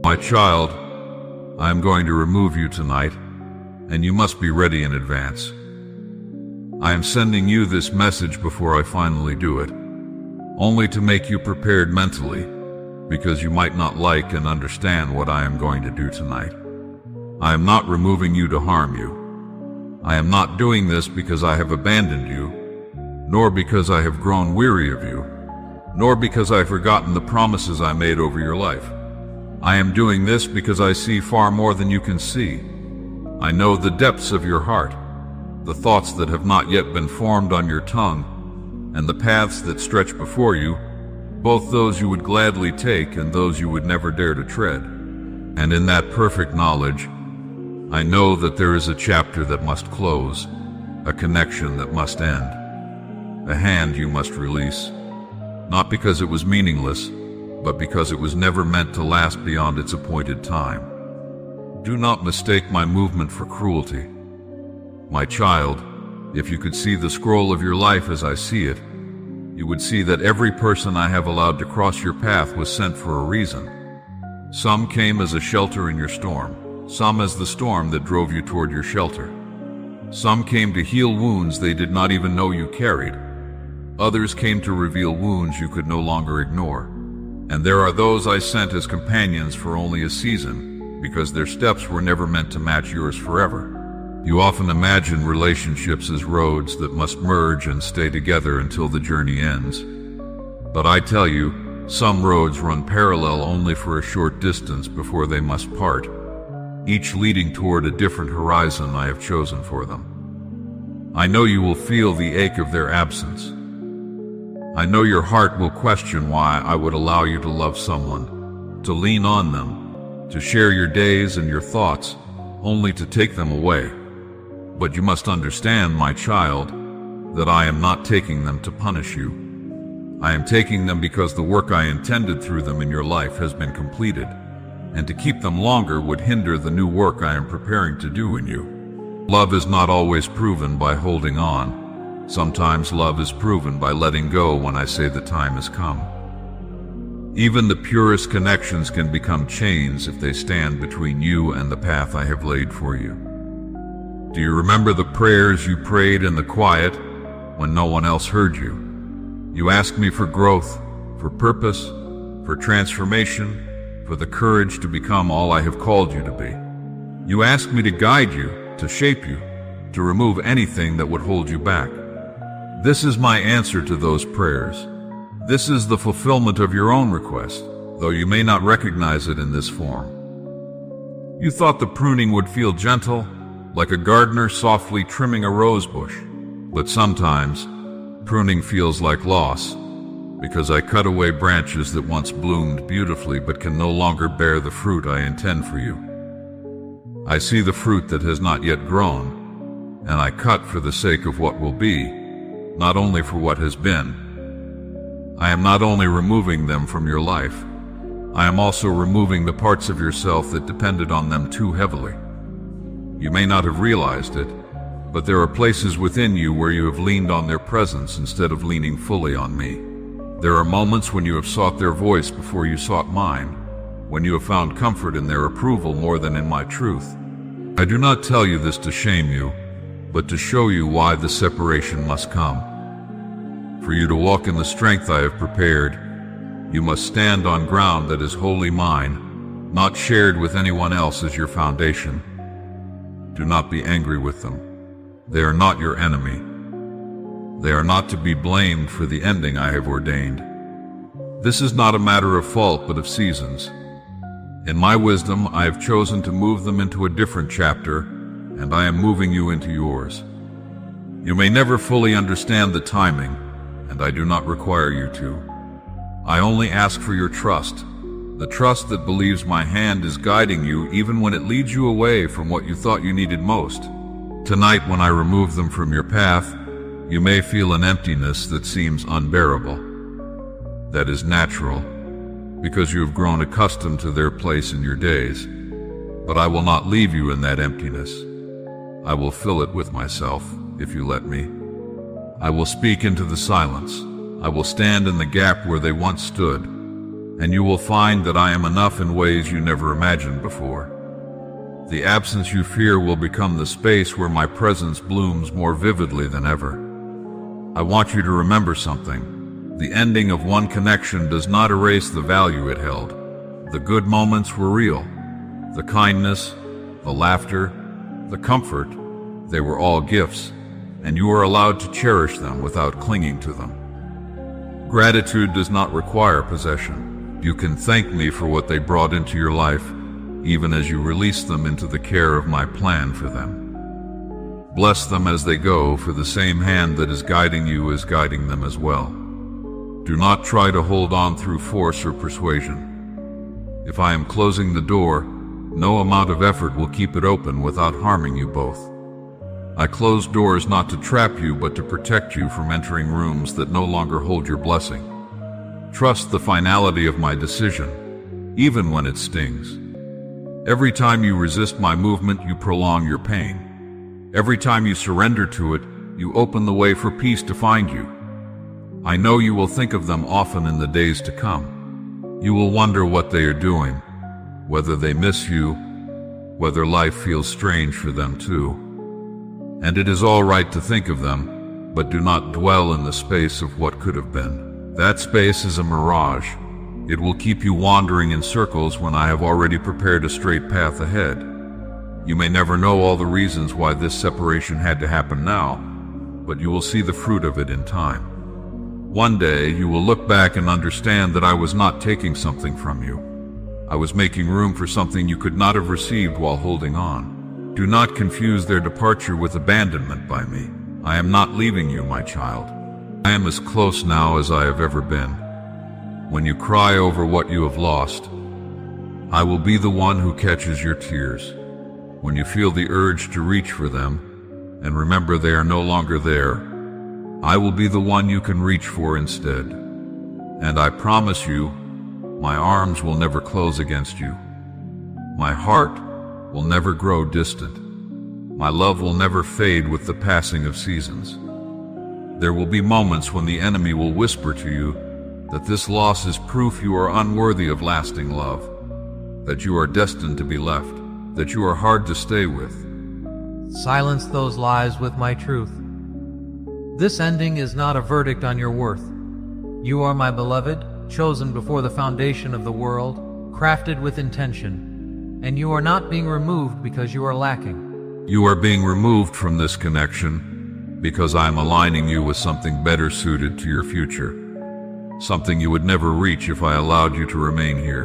My child, I am going to remove you tonight, and you must be ready in advance. I am sending you this message before I finally do it, only to make you prepared mentally, because you might not like and understand what I am going to do tonight. I am not removing you to harm you. I am not doing this because I have abandoned you, nor because I have grown weary of you, nor because I have forgotten the promises I made over your life. I am doing this because I see far more than you can see. I know the depths of your heart, the thoughts that have not yet been formed on your tongue, and the paths that stretch before you, both those you would gladly take and those you would never dare to tread. And in that perfect knowledge, I know that there is a chapter that must close, a connection that must end, a hand you must release, not because it was meaningless, but because it was never meant to last beyond its appointed time. Do not mistake my movement for cruelty. My child, if you could see the scroll of your life as I see it, you would see that every person I have allowed to cross your path was sent for a reason. Some came as a shelter in your storm, some as the storm that drove you toward your shelter. Some came to heal wounds they did not even know you carried. Others came to reveal wounds you could no longer ignore. And there are those I sent as companions for only a season, because their steps were never meant to match yours forever. You often imagine relationships as roads that must merge and stay together until the journey ends. But I tell you, some roads run parallel only for a short distance before they must part, each leading toward a different horizon I have chosen for them. I know you will feel the ache of their absence. I know your heart will question why I would allow you to love someone, to lean on them, to share your days and your thoughts, only to take them away. But you must understand, my child, that I am not taking them to punish you. I am taking them because the work I intended through them in your life has been completed, and to keep them longer would hinder the new work I am preparing to do in you. Love is not always proven by holding on. Sometimes love is proven by letting go when I say the time has come. Even the purest connections can become chains if they stand between you and the path I have laid for you. Do you remember the prayers you prayed in the quiet when no one else heard you? You asked me for growth, for purpose, for transformation, for the courage to become all I have called you to be. You asked me to guide you, to shape you, to remove anything that would hold you back. This is my answer to those prayers. This is the fulfillment of your own request, though you may not recognize it in this form. You thought the pruning would feel gentle, like a gardener softly trimming a rose bush. But sometimes, pruning feels like loss, because I cut away branches that once bloomed beautifully but can no longer bear the fruit I intend for you. I see the fruit that has not yet grown, and I cut for the sake of what will be, not only for what has been. I am not only removing them from your life, I am also removing the parts of yourself that depended on them too heavily. You may not have realized it, but there are places within you where you have leaned on their presence instead of leaning fully on me. There are moments when you have sought their voice before you sought mine, when you have found comfort in their approval more than in my truth. I do not tell you this to shame you, but to show you why the separation must come. For you to walk in the strength I have prepared, you must stand on ground that is wholly mine, not shared with anyone else as your foundation. Do not be angry with them. They are not your enemy. They are not to be blamed for the ending I have ordained. This is not a matter of fault, but of seasons. In my wisdom, I have chosen to move them into a different chapter, and I am moving you into yours. You may never fully understand the timing, and I do not require you to. I only ask for your trust, the trust that believes my hand is guiding you even when it leads you away from what you thought you needed most. Tonight, when I remove them from your path, you may feel an emptiness that seems unbearable. That is natural, because you have grown accustomed to their place in your days. But I will not leave you in that emptiness. I will fill it with myself, if you let me. I will speak into the silence. I will stand in the gap where they once stood. and you will find that I am enough in ways you never imagined before. The absence you fear will become the space where my presence blooms more vividly than ever. I want you to remember something. The ending of one connection does not erase the value it held. The good moments were real. The kindness, the laughter, the comfort, they were all gifts, and you are allowed to cherish them without clinging to them. Gratitude does not require possession. You can thank me for what they brought into your life, even as you release them into the care of my plan for them. Bless them as they go, for the same hand that is guiding you is guiding them as well. Do not try to hold on through force or persuasion. If I am closing the door, no amount of effort will keep it open without harming you both. I close doors not to trap you, but to protect you from entering rooms that no longer hold your blessing. Trust the finality of my decision, even when it stings. Every time you resist my movement, you prolong your pain. Every time you surrender to it, you open the way for peace to find you. I know you will think of them often in the days to come. You will wonder what they are doing, whether they miss you, whether life feels strange for them too. And it is all right to think of them, but do not dwell in the space of what could have been. That space is a mirage. It will keep you wandering in circles when I have already prepared a straight path ahead. You may never know all the reasons why this separation had to happen now, but you will see the fruit of it in time. One day you will look back and understand that I was not taking something from you. I was making room for something you could not have received while holding on. Do not confuse their departure with abandonment by me. I am not leaving you, my child. I am as close now as I have ever been. When you cry over what you have lost, I will be the one who catches your tears. When you feel the urge to reach for them, and remember they are no longer there, I will be the one you can reach for instead. And I promise you, my arms will never close against you. My heart will never grow distant. My love will never fade with the passing of seasons. There will be moments when the enemy will whisper to you that this loss is proof you are unworthy of lasting love, that you are destined to be left, that you are hard to stay with. Silence those lies with my truth. This ending is not a verdict on your worth. You are my beloved, chosen before the foundation of the world, crafted with intention, and you are not being removed because you are lacking. You are being removed from this connection because I am aligning you with something better suited to your future, something you would never reach if I allowed you to remain here.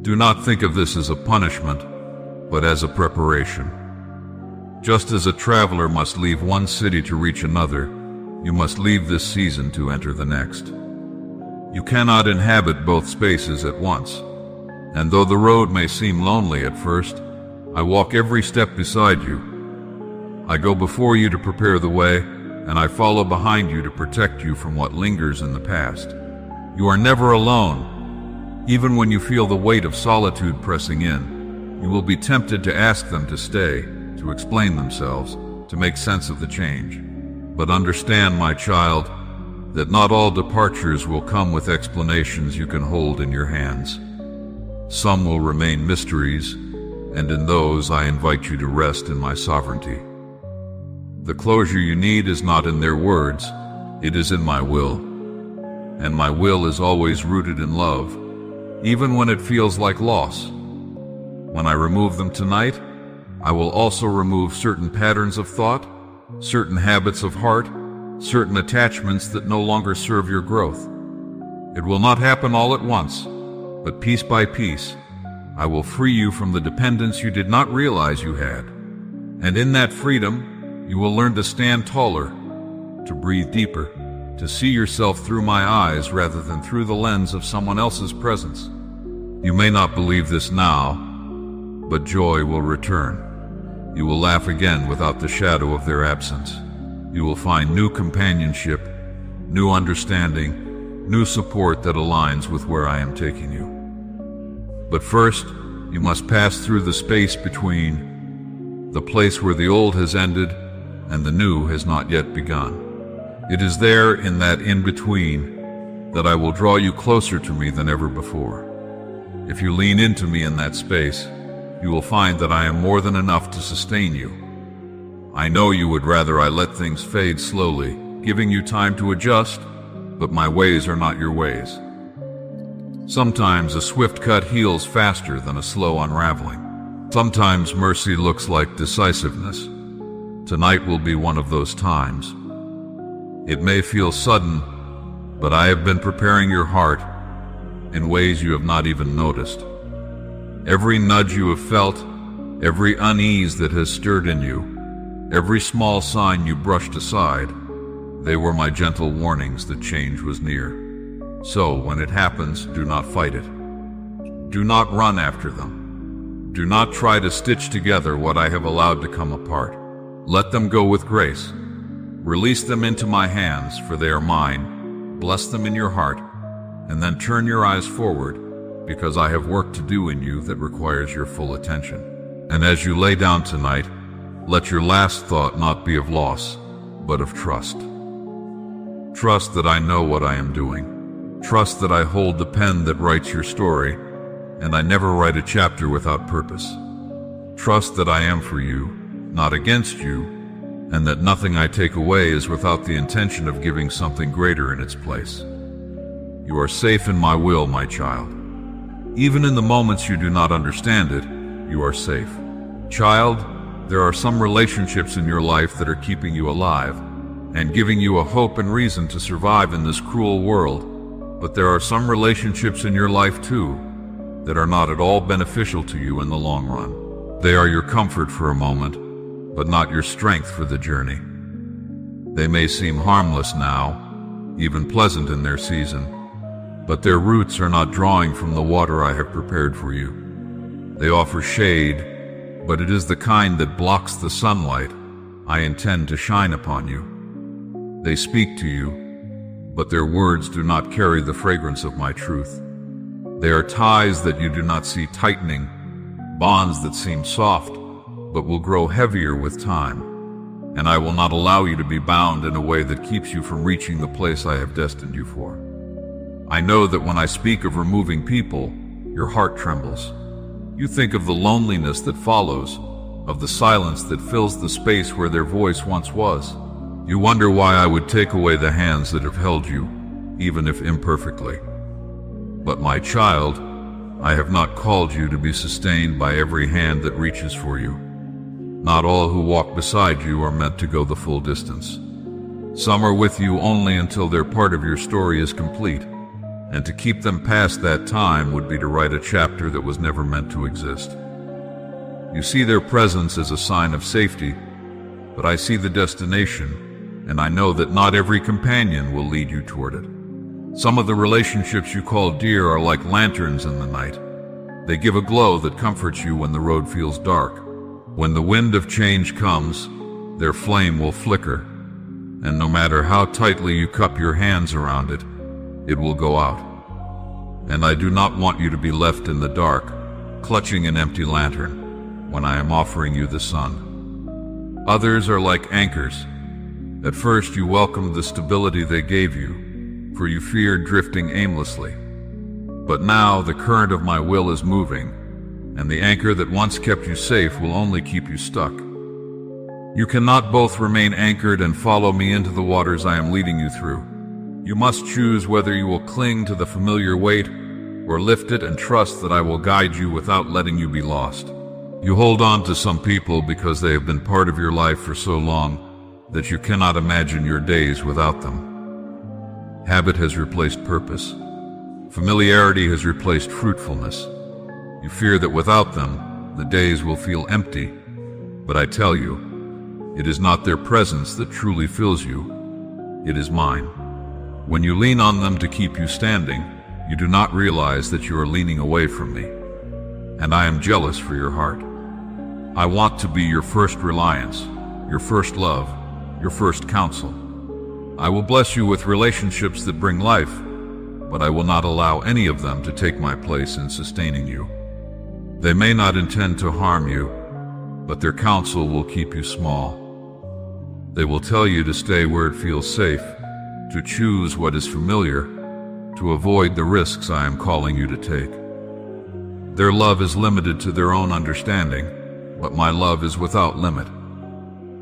Do not think of this as a punishment, but as a preparation. Just as a traveler must leave one city to reach another, you must leave this season to enter the next. You cannot inhabit both spaces at once, and though the road may seem lonely at first, I walk every step beside you. I go before you to prepare the way, and I follow behind you to protect you from what lingers in the past. You are never alone. Even when you feel the weight of solitude pressing in, you will be tempted to ask them to stay, to explain themselves, to make sense of the change. But understand, my child, that not all departures will come with explanations you can hold in your hands. Some will remain mysteries, and in those I invite you to rest in my sovereignty. The closure you need is not in their words, it is in my will. And my will is always rooted in love, even when it feels like loss. When I remove them tonight, I will also remove certain patterns of thought, certain habits of heart, certain attachments that no longer serve your growth. It will not happen all at once, but piece by piece, I will free you from the dependence you did not realize you had. And in that freedom, you will learn to stand taller, to breathe deeper, to see yourself through my eyes rather than through the lens of someone else's presence. You may not believe this now, but joy will return. You will laugh again without the shadow of their absence. You will find new companionship, new understanding, new support that aligns with where I am taking you. But first, you must pass through the space between the place where the old has ended and the new has not yet begun. It is there, in that in-between, that I will draw you closer to me than ever before. If you lean into me in that space, you will find that I am more than enough to sustain you. I know you would rather I let things fade slowly, giving you time to adjust, but my ways are not your ways. Sometimes a swift cut heals faster than a slow unraveling. Sometimes mercy looks like decisiveness. Tonight will be one of those times. It may feel sudden, but I have been preparing your heart in ways you have not even noticed. Every nudge you have felt, every unease that has stirred in you, every small sign you brushed aside, they were my gentle warnings that change was near. So, when it happens, do not fight it. Do not run after them. Do not try to stitch together what I have allowed to come apart. Let them go with grace. Release them into my hands, for they are mine. Bless them in your heart, and then turn your eyes forward, because I have work to do in you that requires your full attention. And as you lay down tonight, let your last thought not be of loss, but of trust. Trust that I know what I am doing. Trust that I hold the pen that writes your story, and I never write a chapter without purpose. Trust that I am for you, not against you, and that nothing I take away is without the intention of giving something greater in its place. You are safe in my will, my child. Even in the moments you do not understand it, you are safe. Child, there are some relationships in your life that are keeping you alive and giving you a hope and reason to survive in this cruel world. But there are some relationships in your life too that are not at all beneficial to you in the long run. They are your comfort for a moment, but not your strength for the journey. They may seem harmless now, even pleasant in their season, but their roots are not drawing from the water I have prepared for you. They offer shade, but it is the kind that blocks the sunlight I intend to shine upon you. They speak to you, but their words do not carry the fragrance of my truth. They are ties that you do not see tightening, bonds that seem soft, but will grow heavier with time. And I will not allow you to be bound in a way that keeps you from reaching the place I have destined you for. I know that when I speak of removing people, your heart trembles. You think of the loneliness that follows, of the silence that fills the space where their voice once was. You wonder why I would take away the hands that have held you, even if imperfectly. But my child, I have not called you to be sustained by every hand that reaches for you. Not all who walk beside you are meant to go the full distance. Some are with you only until their part of your story is complete, and to keep them past that time would be to write a chapter that was never meant to exist. You see their presence as a sign of safety, but I see the destination, and I know that not every companion will lead you toward it. Some of the relationships you call dear are like lanterns in the night. They give a glow that comforts you when the road feels dark. When the wind of change comes, their flame will flicker, and no matter how tightly you cup your hands around it, it will go out. And I do not want you to be left in the dark, clutching an empty lantern, when I am offering you the sun. Others are like anchors. At first you welcomed the stability they gave you, for you feared drifting aimlessly. But now the current of my will is moving, and the anchor that once kept you safe will only keep you stuck. You cannot both remain anchored and follow me into the waters I am leading you through. You must choose whether you will cling to the familiar weight or lift it and trust that I will guide you without letting you be lost. You hold on to some people because they have been part of your life for so long that you cannot imagine your days without them. Habit has replaced purpose. Familiarity has replaced fruitfulness. You fear that without them, the days will feel empty. But I tell you, it is not their presence that truly fills you. It is mine. When you lean on them to keep you standing, you do not realize that you are leaning away from me. And I am jealous for your heart. I want to be your first reliance, your first love, your first counsel. I will bless you with relationships that bring life, but I will not allow any of them to take my place in sustaining you. They may not intend to harm you, but their counsel will keep you small. They will tell you to stay where it feels safe, to choose what is familiar, to avoid the risks I am calling you to take. Their love is limited to their own understanding, but my love is without limit.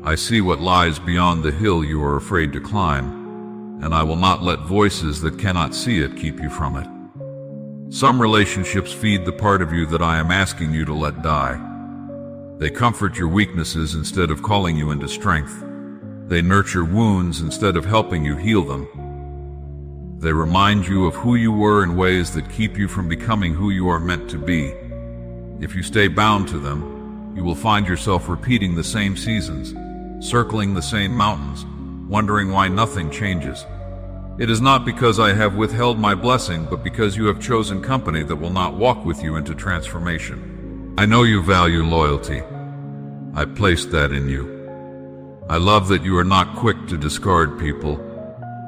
I see what lies beyond the hill you are afraid to climb, and I will not let voices that cannot see it keep you from it. Some relationships feed the part of you that I am asking you to let die. They comfort your weaknesses instead of calling you into strength. They nurture wounds instead of helping you heal them. They remind you of who you were in ways that keep you from becoming who you are meant to be. If you stay bound to them, you will find yourself repeating the same seasons, circling the same mountains, wondering why nothing changes. It is not because I have withheld my blessing, but because you have chosen company that will not walk with you into transformation. I know you value loyalty. I placed that in you. I love that you are not quick to discard people,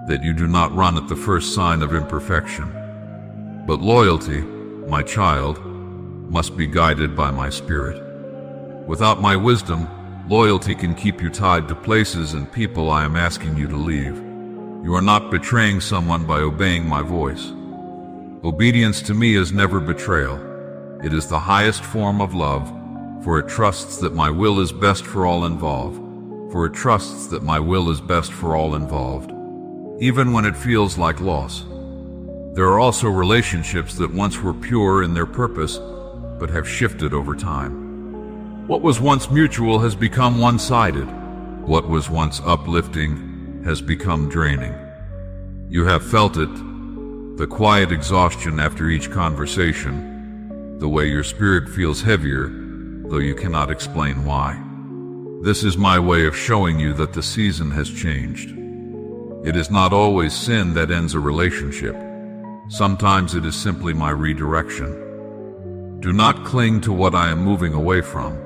that you do not run at the first sign of imperfection. But loyalty, my child, must be guided by my spirit. Without my wisdom, loyalty can keep you tied to places and people I am asking you to leave. You are not betraying someone by obeying my voice. Obedience to me is never betrayal. It is the highest form of love, for it trusts that my will is best for all involved. For it trusts that my will is best for all involved, even when it feels like loss. There are also relationships that once were pure in their purpose, but have shifted over time. What was once mutual has become one-sided. What was once uplifting has become draining. You have felt it, the quiet exhaustion after each conversation, the way your spirit feels heavier, though you cannot explain why. This is my way of showing you that the season has changed. It is not always sin that ends a relationship. Sometimes it is simply my redirection. Do not cling to what I am moving away from.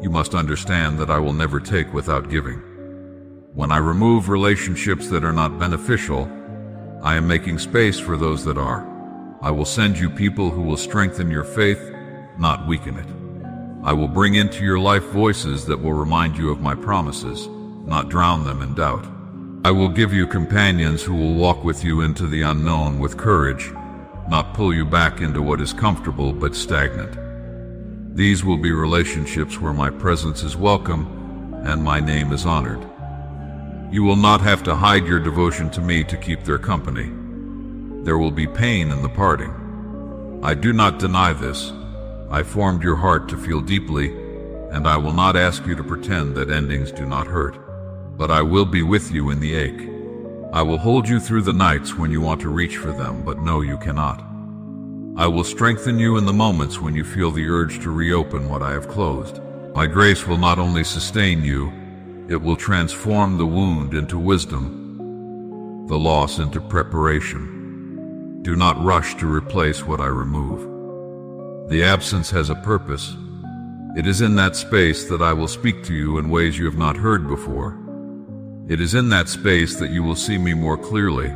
You must understand that I will never take without giving. When I remove relationships that are not beneficial, I am making space for those that are. I will send you people who will strengthen your faith, not weaken it. I will bring into your life voices that will remind you of my promises, not drown them in doubt. I will give you companions who will walk with you into the unknown with courage, not pull you back into what is comfortable but stagnant. These will be relationships where my presence is welcome and my name is honored. You will not have to hide your devotion to me to keep their company. There will be pain in the parting. I do not deny this. I formed your heart to feel deeply, and I will not ask you to pretend that endings do not hurt. But I will be with you in the ache. I will hold you through the nights when you want to reach for them, but know you cannot. I will strengthen you in the moments when you feel the urge to reopen what I have closed. My grace will not only sustain you, it will transform the wound into wisdom, the loss into preparation. Do not rush to replace what I remove. The absence has a purpose. It is in that space that I will speak to you in ways you have not heard before. It is in that space that you will see me more clearly,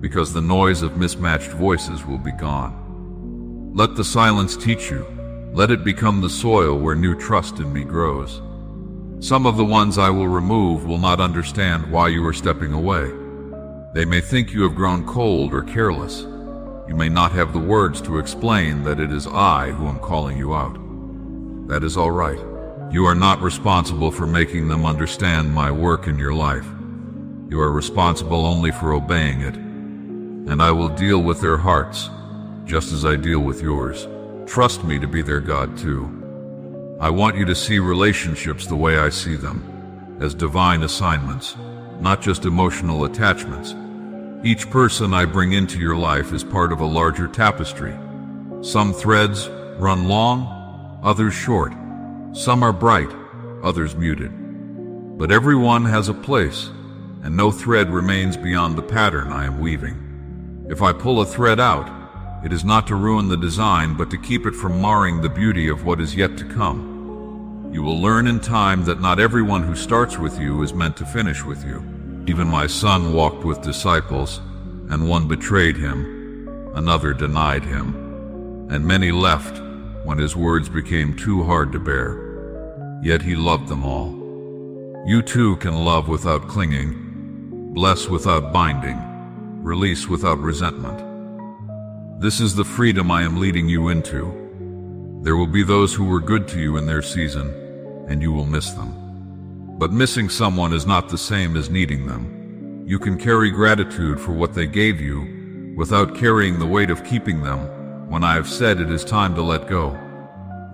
because the noise of mismatched voices will be gone. Let the silence teach you. Let it become the soil where new trust in me grows. Some of the ones I will remove will not understand why you are stepping away. They may think you have grown cold or careless. You may not have the words to explain that it is I who am calling you out. That is all right. You are not responsible for making them understand my work in your life. You are responsible only for obeying it. And I will deal with their hearts, just as I deal with yours. Trust me to be their God too. I want you to see relationships the way I see them, as divine assignments, not just emotional attachments. Each person I bring into your life is part of a larger tapestry. Some threads run long, others short. Some are bright, others muted. But everyone has a place, and no thread remains beyond the pattern I am weaving. If I pull a thread out, it is not to ruin the design, but to keep it from marring the beauty of what is yet to come. You will learn in time that not everyone who starts with you is meant to finish with you. Even my son walked with disciples, and one betrayed him, another denied him, and many left when his words became too hard to bear. Yet he loved them all. You too can love without clinging, bless without binding, release without resentment. This is the freedom I am leading you into. There will be those who were good to you in their season, and you will miss them. But missing someone is not the same as needing them. You can carry gratitude for what they gave you without carrying the weight of keeping them when I have said it is time to let go.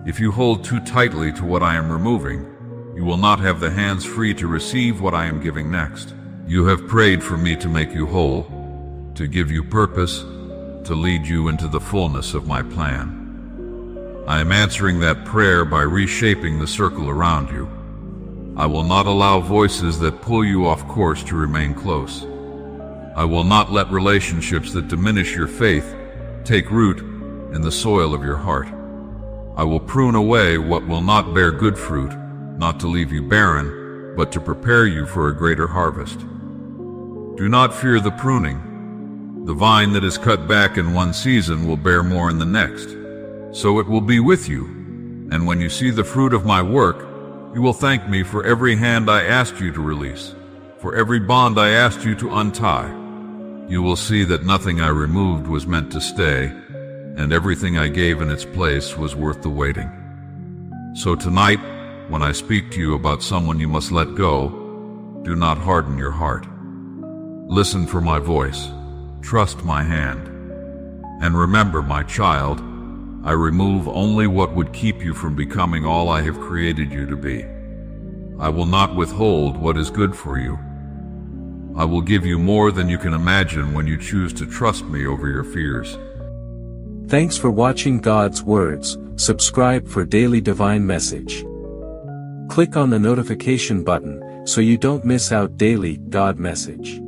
If you hold too tightly to what I am removing, you will not have the hands free to receive what I am giving next. You have prayed for me to make you whole, to give you purpose, to lead you into the fullness of my plan. I am answering that prayer by reshaping the circle around you. I will not allow voices that pull you off course to remain close. I will not let relationships that diminish your faith take root in the soil of your heart. I will prune away what will not bear good fruit, not to leave you barren, but to prepare you for a greater harvest. Do not fear the pruning. The vine that is cut back in one season will bear more in the next. So it will be with you, and when you see the fruit of my work, you will thank me for every hand I asked you to release, for every bond I asked you to untie. You will see that nothing I removed was meant to stay, and everything I gave in its place was worth the waiting. So tonight, when I speak to you about someone you must let go, do not harden your heart. Listen for my voice, trust my hand, and remember, my child, I remove only what would keep you from becoming all I have created you to be. I will not withhold what is good for you. I will give you more than you can imagine when you choose to trust me over your fears. Thanks for watching God's Words. Subscribe for daily divine message. Click on the notification button so you don't miss out daily God message.